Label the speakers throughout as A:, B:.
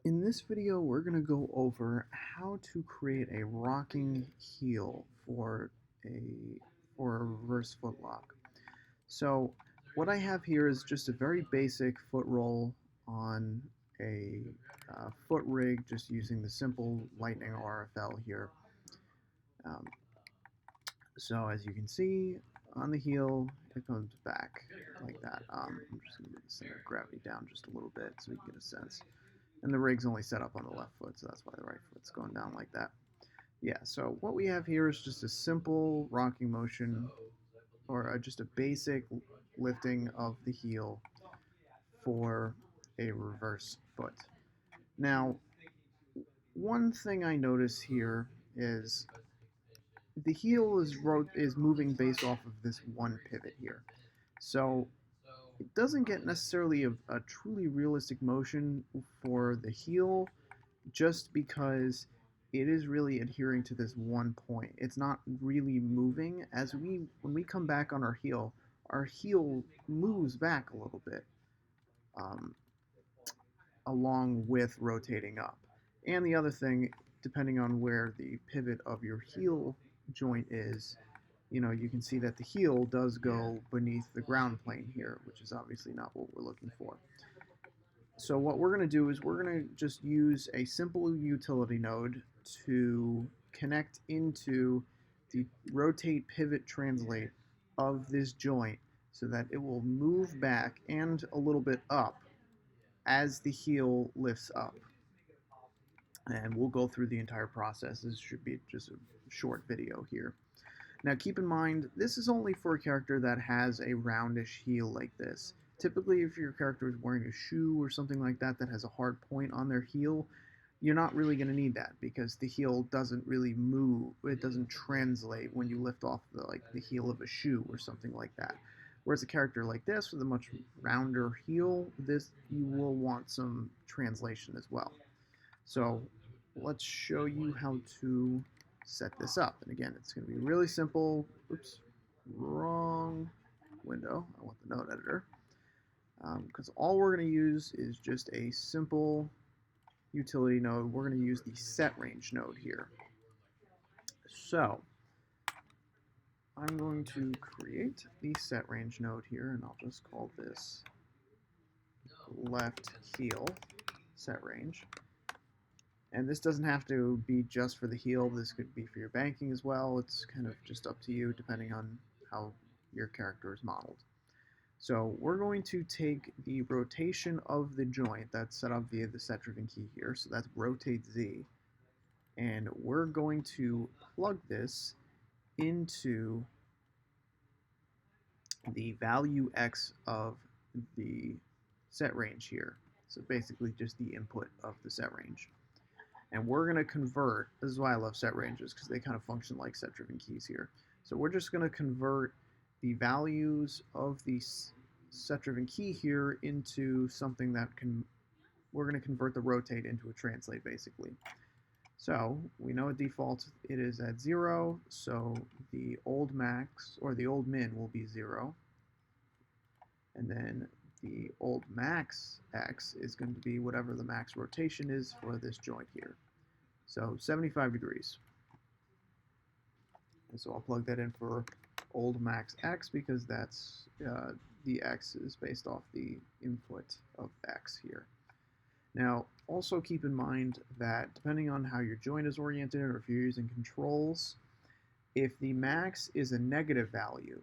A: In this video, we're going to go over how to create a rocking heel a for a reverse foot lock. So what I have here is just a very basic foot roll on a foot rig, just using the simple Lightning RFL here. Um, so as you can see on the heel, it comes back like that. I'm just going to move the center of gravity down just a little bit so you can get a sense. And the rig's only set up on the left foot, so that's why the right foot's going down like that. Yeah, so what we have here is just a simple rocking motion, or just a basic lifting of the heel for a reverse foot. Now, one thing I notice here is the heel is moving based off of this one pivot here. So it doesn't get necessarily a truly realistic motion for the heel just because it is really adhering to this one point. It's not really moving. When we come back on our heel moves back a little bit, um, along with rotating up. And the other thing, depending on where the pivot of your heel joint is, you can see that the heel does go beneath the ground plane here, which is obviously not what we're looking for. So what we're going to do is we're going to just use a simple utility node to connect into the rotate pivot translate of this joint so that it will move back and a little bit up as the heel lifts up. And we'll go through the entire process. This should be just a short video here. Now keep in mind, this is only for a character that has a roundish heel like this. Typically, if your character is wearing a shoe or something like that that has a hard point on their heel, you're not really going to need that because the heel doesn't really move. It doesn't translate when you lift off the heel of a shoe or something like that. Whereas a character like this with a much rounder heel, you will want some translation as well. So let's show you how to set this up. And again, it's going to be really simple. Oops, wrong window. I want the node editor. Because all we're going to use is just a simple utility node. We're going to use the set range node here. So I'm going to create the set range node here, and I'll just call this left heel set range. And this doesn't have to be just for the heel. This could be for your banking as well. It's kind of just up to you depending on how your character is modeled. So we're going to take the rotation of the joint that's set up via the set-driven key here. So that's rotate Z. And we're going to plug this into the value X of the set range here. So basically just the input of the set range. And we're going to convert, this is why I love set ranges, because they kind of function like set-driven keys here. So we're just going to convert the values of the set-driven key here into something that we're going to convert the rotate into a translate, basically. So we know at default it is at 0, so the old max, or the old min, will be 0. And then the old max x is going to be whatever the max rotation is for this joint here. So 75 degrees. And so I'll plug that in for old max x because that's the x is based off the input of x here. Now also keep in mind that depending on how your joint is oriented or if you're using controls, if the max is a negative value,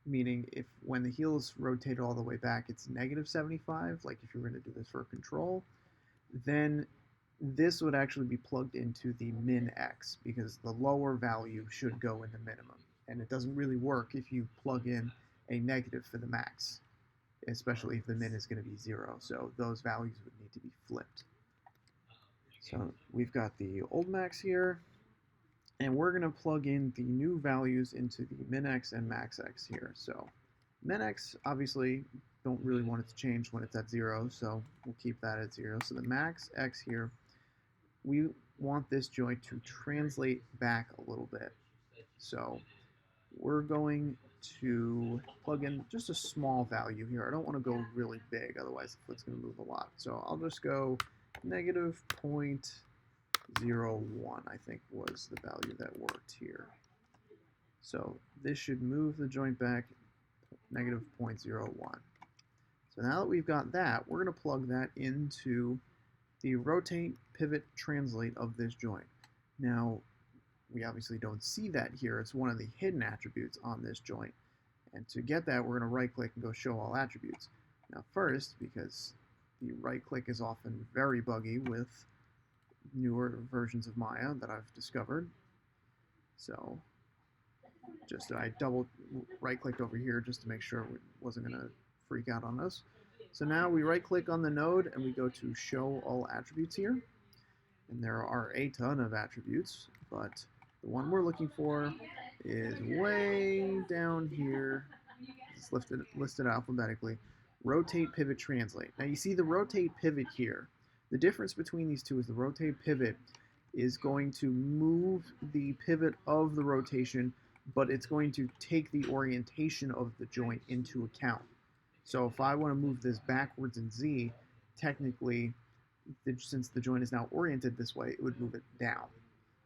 A: meaning if when the heel is rotated all the way back it's negative 75, like if you're going to do this for a control, then this would actually be plugged into the min x because the lower value should go in the minimum. And it doesn't really work if you plug in a negative for the max, especially if the min is going to be 0. So those values would need to be flipped. So we've got the old max here, and we're going to plug in the new values into the min x and max x here. So min x, obviously, don't really want it to change when it's at 0, so we'll keep that at 0. So the max x here, we want this joint to translate back a little bit. So we're going to plug in just a small value here. I don't want to go really big, otherwise the foot's going to move a lot. So I'll just go negative 0.01, I think was the value that worked here. So this should move the joint back negative 0.01. So now that we've got that, we're going to plug that into the rotate, pivot, translate of this joint. Now, we obviously don't see that here. It's one of the hidden attributes on this joint. And to get that, we're going to right-click and go Show All Attributes. Now first, because the right-click is often very buggy with newer versions of Maya that I've discovered. So I double right-clicked over here just to make sure it wasn't going to freak out on us. So now we right-click on the node and we go to Show All Attributes here. And there are a ton of attributes, but the one we're looking for is way down here. It's listed alphabetically. Rotate, pivot, translate. Now you see the rotate pivot here. The difference between these two is the rotate pivot is going to move the pivot of the rotation, but it's going to take the orientation of the joint into account. So if I want to move this backwards in Z, technically, since the joint is now oriented this way, it would move it down,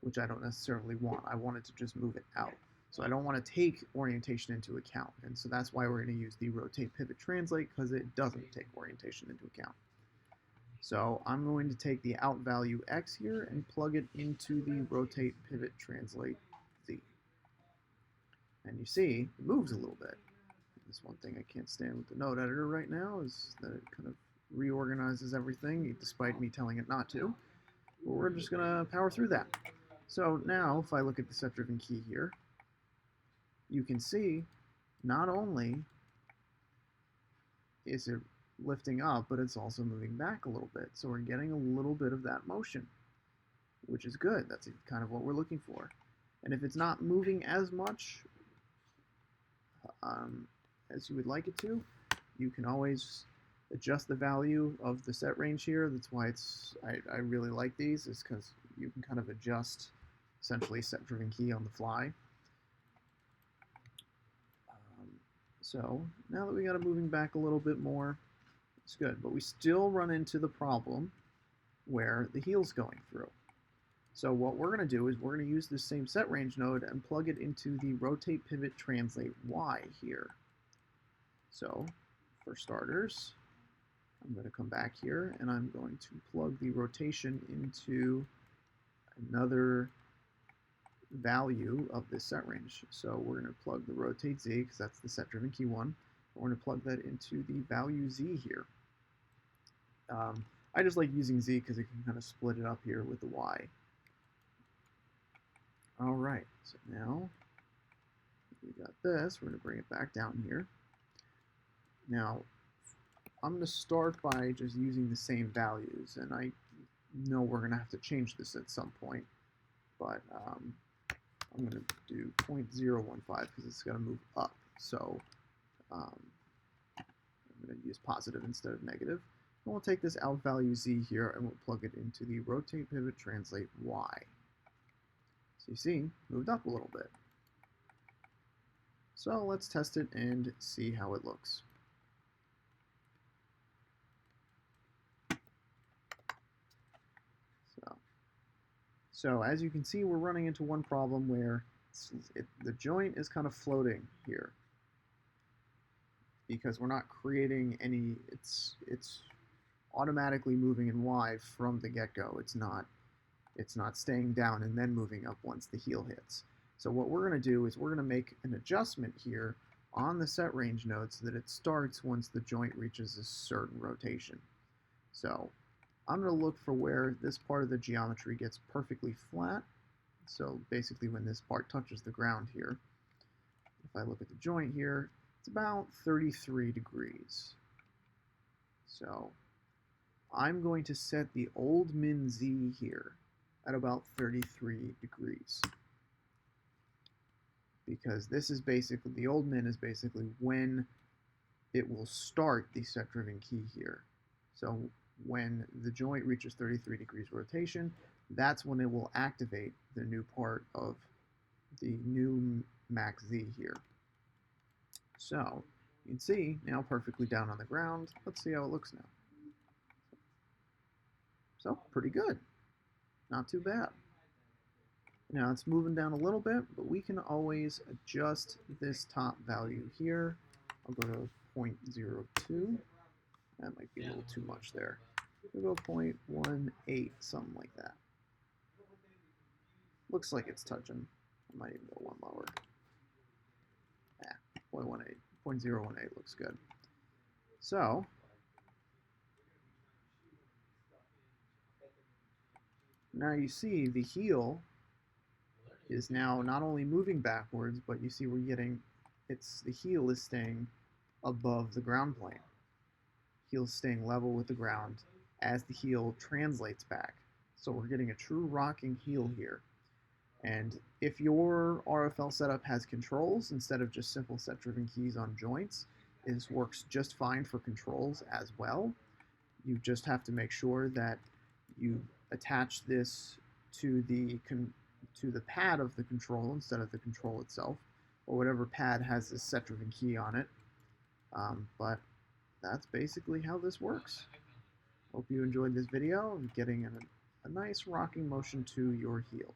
A: which I don't necessarily want. I want it to just move it out. So I don't want to take orientation into account. And so that's why we're going to use the rotate, pivot, translate, because it doesn't take orientation into account. So I'm going to take the out value X here and plug it into the rotate, pivot, translate Z. And you see, it moves a little bit. That's one thing I can't stand with the node editor right now, is that it kind of reorganizes everything, despite me telling it not to. But we're just going to power through that. So now, if I look at the set-driven key here, you can see not only is it lifting up, but it's also moving back a little bit. So we're getting a little bit of that motion, which is good. That's kind of what we're looking for. And if it's not moving as much as you would like it to, you can always adjust the value of the set range here. That's why I really like these, is because you can kind of adjust essentially set-driven key on the fly. So now that we got it moving back a little bit more, it's good. But we still run into the problem where the heel's going through. So what we're going to do is we're going to use this same set range node and plug it into the rotate, pivot, translate Y here. So for starters, I'm going to come back here and I'm going to plug the rotation into another value of this set range. So we're going to plug the rotate Z, because that's the set driven key one. We're going to plug that into the value Z here. I just like using Z because it can kind of split it up here with the Y. All right, so now we got this. We're going to bring it back down here. Now, I'm going to start by just using the same values, and I know we're going to have to change this at some point, but I'm going to do 0.015 because it's going to move up. So I'm going to use positive instead of negative. And we'll take this out value Z here and we'll plug it into the rotate, pivot, translate Y. So you see, moved up a little bit. So let's test it and see how it looks. So as you can see, we're running into one problem where the joint is kind of floating here because we're not creating any, it's automatically moving in Y from the get-go. It's not staying down and then moving up once the heel hits. So what we're going to do is we're going to make an adjustment here on the set range node so that it starts once the joint reaches a certain rotation. So I'm going to look for where this part of the geometry gets perfectly flat. So basically when this part touches the ground here, if I look at the joint here, it's about 33 degrees. So I'm going to set the old min Z here at about 33 degrees. Because this is basically, the old min is basically when it will start the set driven key here. So when the joint reaches 33 degrees rotation, that's when it will activate the new part of the new max Z here. So you can see now perfectly down on the ground. Let's see how it looks now. So pretty good, not too bad. Now it's moving down a little bit, but we can always adjust this top value here. I'll go to 0.02. That might be a little too much there. We'll go 0.18, something like that. Looks like it's touching. I might even go one lower. Yeah, 0.18. 0.018 looks good. So now you see the heel is now not only moving backwards, but you see we're getting the heel is staying above the ground plane. Heel staying level with the ground as the heel translates back. So we're getting a true rocking heel here. And if your RFL setup has controls instead of just simple set-driven keys on joints, this works just fine for controls as well. You just have to make sure that you attach this to the pad of the control instead of the control itself, or whatever pad has this set-driven key on it. But that's basically how this works. Hope you enjoyed this video of getting a nice rocking motion to your heel.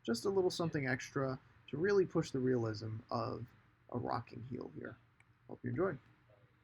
A: Just a little something extra to really push the realism of a rocking heel here. Hope you enjoyed.